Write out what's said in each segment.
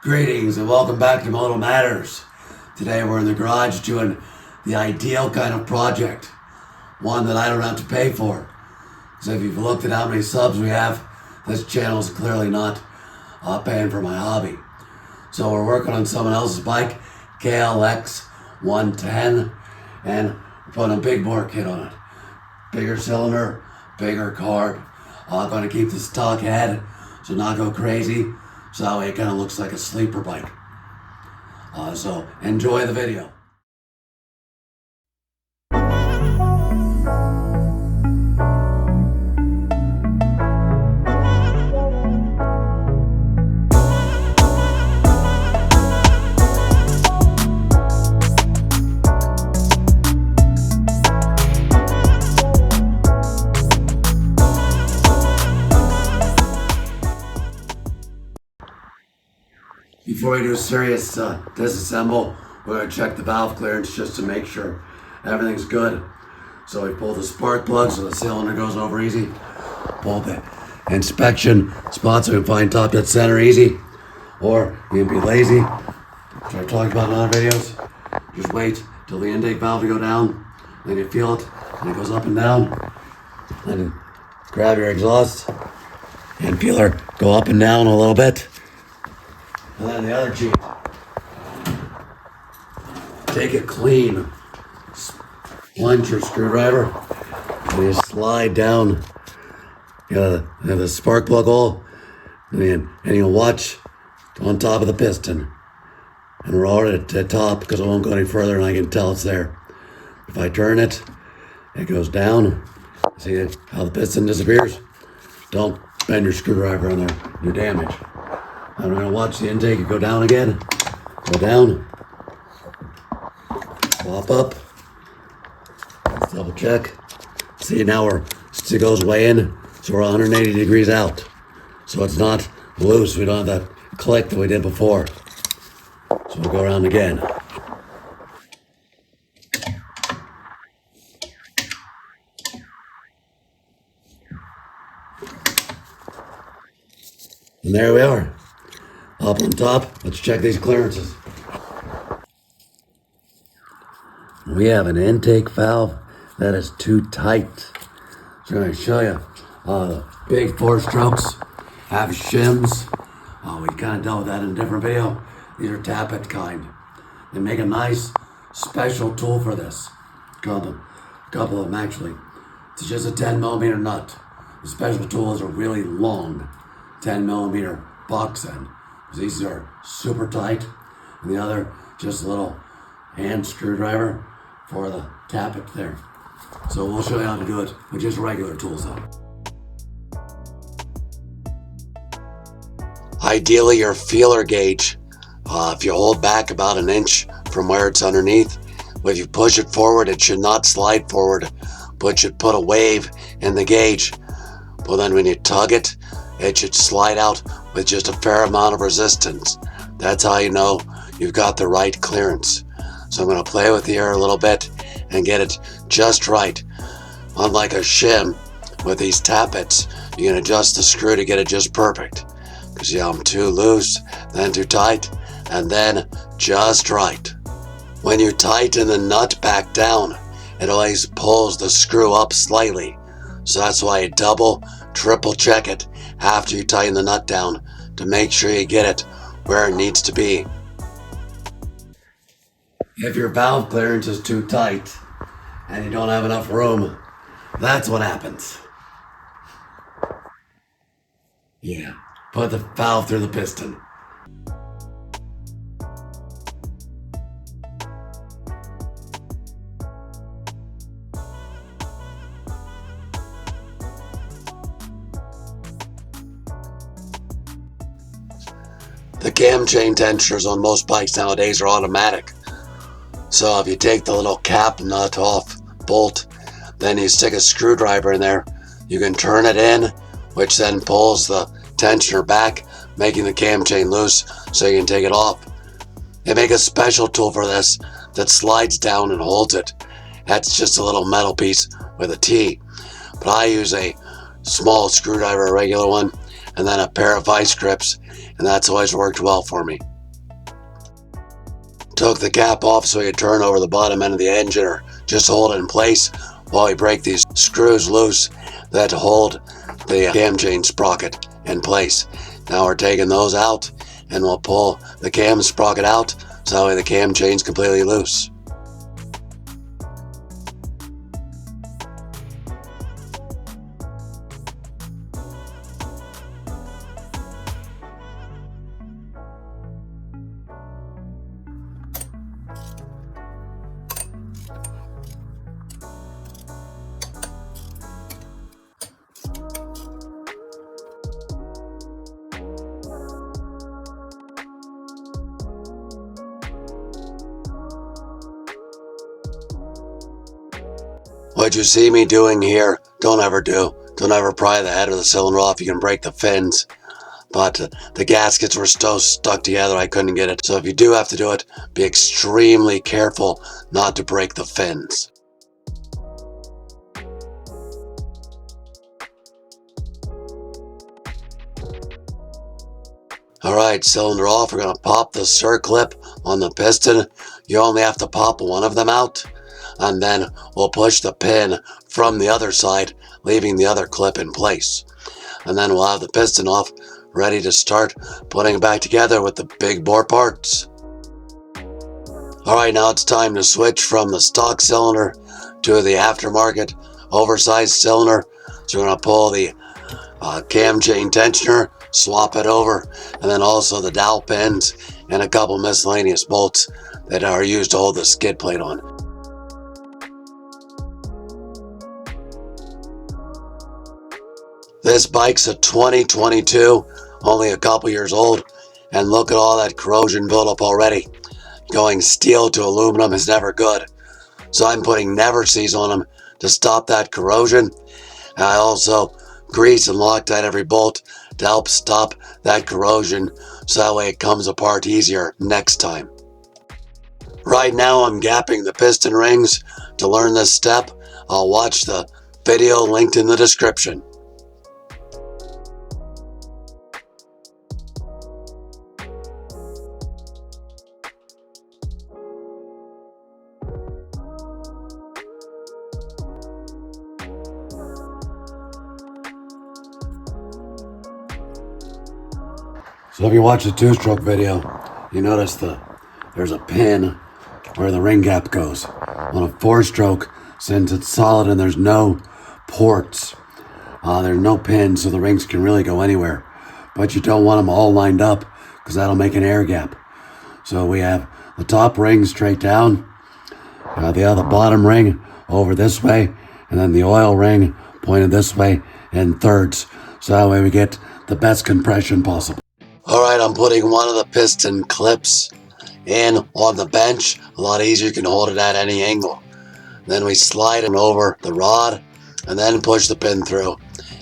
Greetings and welcome back to Moto Matters. Today we're in the garage doing the ideal kind of project. One that I don't have to pay for. So if you've looked at how many subs we have, this channel is clearly not paying for my hobby. So we're working on someone else's bike, KLX110, and we're putting a big bore kit on it. Bigger cylinder, bigger carb. I'm going to keep the stock head, so not go crazy. So that way it kind of looks like a sleeper bike. So enjoy the video. Before we do serious disassemble, we're going to check the valve clearance just to make sure everything's good. So we pull the spark plug so the cylinder goes over easy. Pull the inspection spot so we can find top dead center easy. Or you can be lazy, which I've talked about in other videos. Just wait till the intake valve will go down. Then you feel it, and it goes up and down. Then grab your exhaust and feel her go up and down a little bit. And then the other cheat. Take it clean. Plunge your screwdriver and you slide down the spark plug hole and you'll watch on top of the piston. And we're already at the top because I won't go any further and I can tell it's there. If I turn it, it goes down. See how the piston disappears? Don't bend your screwdriver in there, do damage. I'm going to watch the intake go down again. Go down. Swap up. Let's double check. See, now it goes way in, so we're 180 degrees out. So it's not loose. We don't have that click that we did before. So we'll go around again. And there we are. Up on top, let's check these clearances. We have an intake valve that is too tight. So I'm going to show you the big 4 strokes have shims. We kind of dealt with that in a different video. These are tappet kind. They make a nice special tool for this. A couple of them actually. It's just a 10mm nut. The special tool is a really long 10mm box end. These are super tight, and the other just a little hand screwdriver for the tappet there. So we'll show you how to do it with just regular tools though. Ideally your feeler gauge, if you hold back about an inch from where it's underneath, if you push it forward it should not slide forward, but should put a wave in the gauge. Well then when you tug it, it should slide out with just a fair amount of resistance. That's how you know you've got the right clearance. So I'm going to play with the air a little bit and get it just right. Unlike a shim with these tappets, you can adjust the screw to get it just perfect. Because see how I'm too loose, then too tight, and then just right. When you tighten the nut back down, it always pulls the screw up slightly. So that's why you double, triple check it after you tighten the nut down to make sure you get it where it needs to be. If your valve clearance is too tight and you don't have enough room, that's what happens. Yeah, put the valve through the piston. The cam chain tensioners on most bikes nowadays are automatic. So if you take the little cap nut off, bolt, then you stick a screwdriver in there, you can turn it in, which then pulls the tensioner back, making the cam chain loose so you can take it off. They make a special tool for this that slides down and holds it. That's just a little metal piece with a T. But I use a small screwdriver, a regular one, and then a pair of vice grips, and that's always worked well for me. Took the cap off so we could turn over the bottom end of the engine or just hold it in place while we break these screws loose that hold the cam chain sprocket in place. Now we're taking those out and we'll pull the cam sprocket out so that way the cam chain's completely loose. What you see me doing here, don't ever do. Don't ever pry the head of the cylinder off. You can break the fins. But the gaskets were so stuck together I couldn't get it. So if you do have to do it, be extremely careful not to break the fins. Alright, cylinder off. We're going to pop the circlip on the piston. You only have to pop one of them out. And then we'll push the pin from the other side, leaving the other clip in place. And then we'll have the piston off, ready to start putting it back together with the big bore parts. Alright, now it's time to switch from the stock cylinder to the aftermarket oversized cylinder. So we're going to pull the cam chain tensioner, swap it over, and then also the dowel pins and a couple miscellaneous bolts that are used to hold the skid plate on. This bike's a 2022, only a couple years old, and look at all that corrosion buildup already. Going steel to aluminum is never good, so I'm putting Never-Seez on them to stop that corrosion. And I also grease and Loctite every bolt to help stop that corrosion, so that way it comes apart easier next time. Right now I'm gapping the piston rings. To learn this step, I'll watch the video linked in the description. So if you watch the two-stroke video, you notice there's a pin where the ring gap goes. On a four-stroke, since it's solid and there's no ports, there's no pins, so the rings can really go anywhere. But you don't want them all lined up because that'll make an air gap. So we have the top ring straight down, the other bottom ring over this way, and then the oil ring pointed this way in thirds. So that way we get the best compression possible. Alright, I'm putting one of the piston clips in on the bench. A lot easier, you can hold it at any angle. Then we slide it over the rod and then push the pin through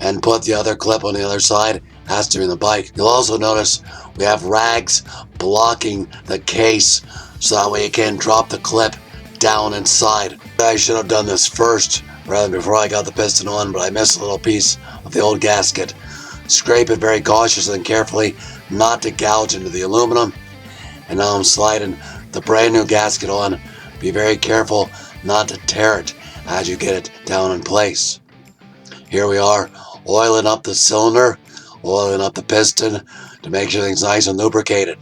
and put the other clip on the other side. Has to be in the bike. You'll also notice we have rags blocking the case so that way you can't drop the clip down inside. I should have done this first rather than before I got the piston on, but I missed a little piece of the old gasket. Scrape it very cautiously and carefully not to gouge into the aluminum. And now I'm sliding the brand new gasket on. Be very careful not to tear it as you get it down in place. Here we are, oiling up the cylinder, oiling up the piston to make sure everything's nice and lubricated.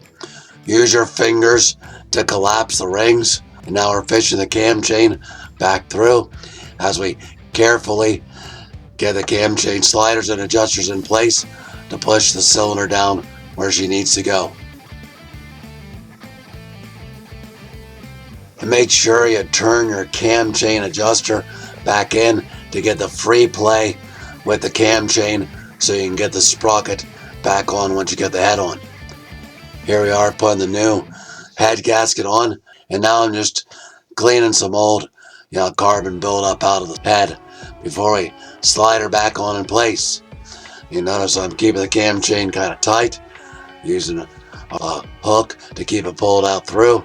Use your fingers to collapse the rings. And now we're fishing the cam chain back through as we carefully get the cam chain sliders and adjusters in place to push the cylinder down where she needs to go. And make sure you turn your cam chain adjuster back in to get the free play with the cam chain so you can get the sprocket back on once you get the head on. Here we are putting the new head gasket on, and now I'm just cleaning some old carbon buildup out of the head before we slide her back on in place. You notice I'm keeping the cam chain kind of tight, using a hook to keep it pulled out through.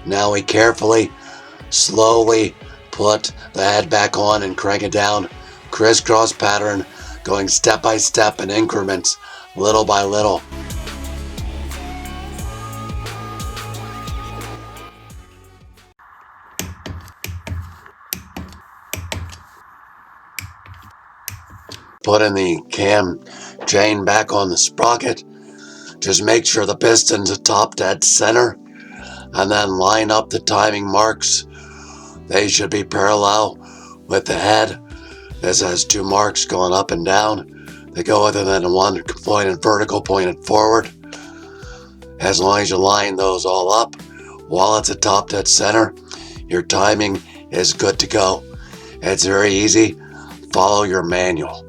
Now we carefully, slowly put the head back on and crank it down, crisscross pattern, going step by step in increments, little by little. putting the cam chain back on the sprocket, just make sure the piston's top dead center, and then line up the timing marks. They should be parallel with the head. This has two marks going up and down. They go with it, and one pointed vertical, pointed forward. As long as you line those all up while it's at top dead center, your timing is good to go. It's very easy. Follow your manual.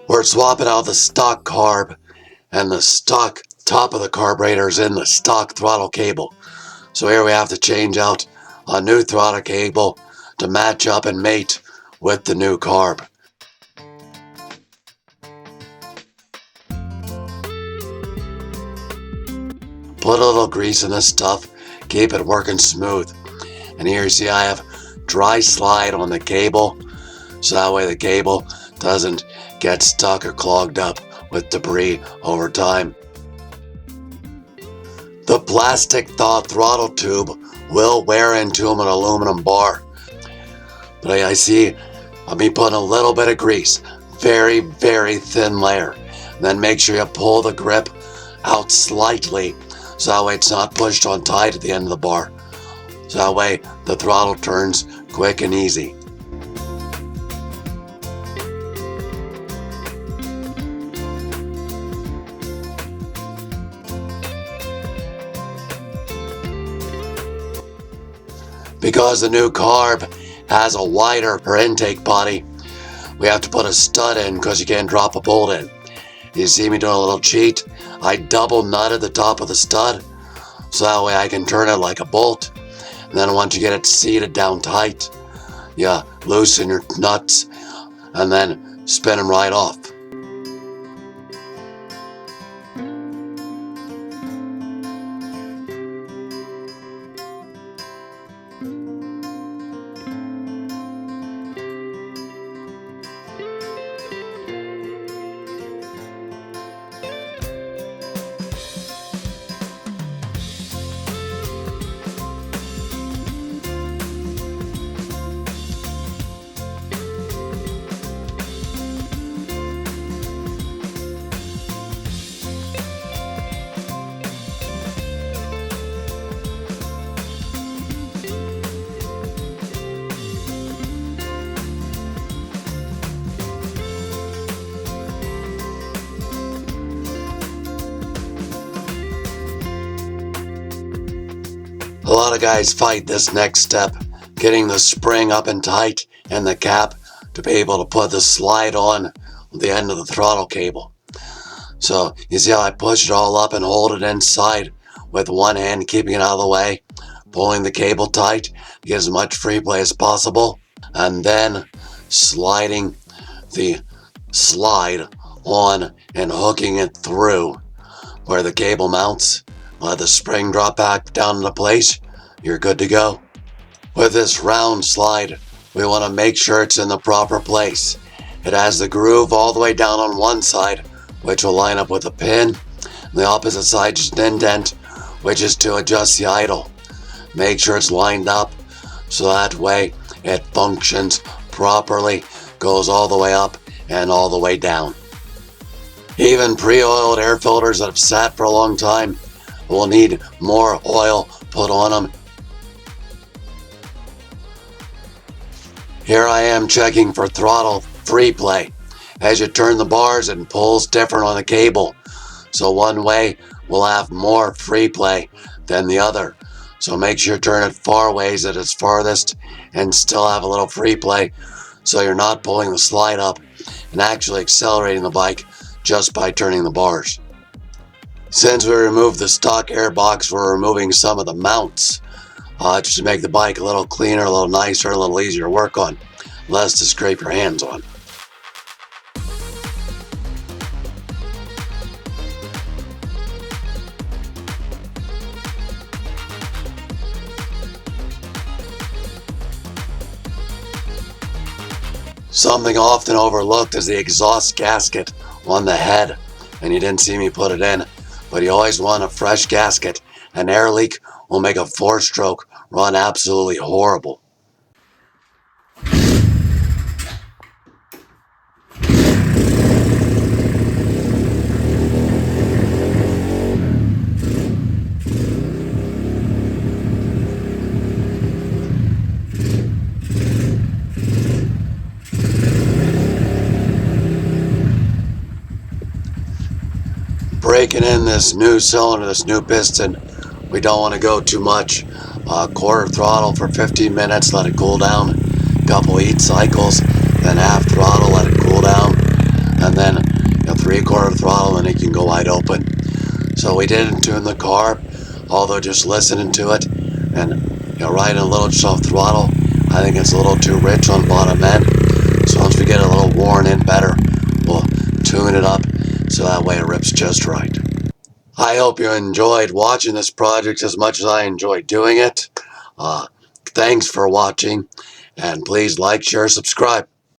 We're swapping out the stock carb, and the stock top of the carburetor is in the stock throttle cable. So here we have to change out a new throttle cable to match up and mate with the new carb. Put a little grease in this stuff, keep it working smooth. And here you see I have dry slide on the cable, so that way the cable doesn't get stuck or clogged up with debris over time. The plastic throttle tube will wear into an aluminum bar, but I see I'll be putting a little bit of grease, very thin layer, and then make sure you pull the grip out slightly so that way it's not pushed on tight at the end of the bar, so that way the throttle turns quick and easy. Because the new carb has a wider intake body, we have to put a stud in because you can't drop a bolt in. You see me doing a little cheat? I double nutted the top of the stud so that way I can turn it like a bolt. And then once you get it seated down tight, you loosen your nuts and then spin them right off. A lot of guys fight this next step, getting the spring up and tight and the cap to be able to put the slide on the end of the throttle cable. So you see how I push it all up and hold it inside with one hand, keeping it out of the way, pulling the cable tight to get as much free play as possible, and then sliding the slide on and hooking it through where the cable mounts. Let the spring drop back down into place. You're good to go. With this round slide, we want to make sure it's in the proper place. It has the groove all the way down on one side, which will line up with a pin. The opposite side is an indent, which is to adjust the idle. Make sure it's lined up so that way it functions properly, goes all the way up and all the way down. Even pre-oiled air filters that have sat for a long time will need more oil put on them. Here I am checking for throttle free play. As you turn the bars, it pulls different on the cable. So one way will have more free play than the other. So make sure you turn it far ways at its farthest and still have a little free play, so you're not pulling the slide up and actually accelerating the bike just by turning the bars. Since we removed the stock air box, we're removing some of the mounts just to make the bike a little cleaner, a little nicer, a little easier to work on, less to scrape your hands on. Something often overlooked is the exhaust gasket on the head, and you didn't see me put it in, but you always want a fresh gasket. An air leak will make a 4-stroke run absolutely horrible. Breaking in this new cylinder, this new piston, we don't want to go too much. Quarter throttle for 15 minutes, let it cool down. Couple heat cycles, then half throttle, let it cool down, and then 3/4 throttle, and it can go wide open. So we didn't tune the car, although just listening to it and riding a little soft throttle, I think it's a little too rich on bottom end. So once we get a little worn in better, we'll tune it up so that way it rips just right. I hope you enjoyed watching this project as much as I enjoyed doing it. Thanks for watching, and please like, share, subscribe.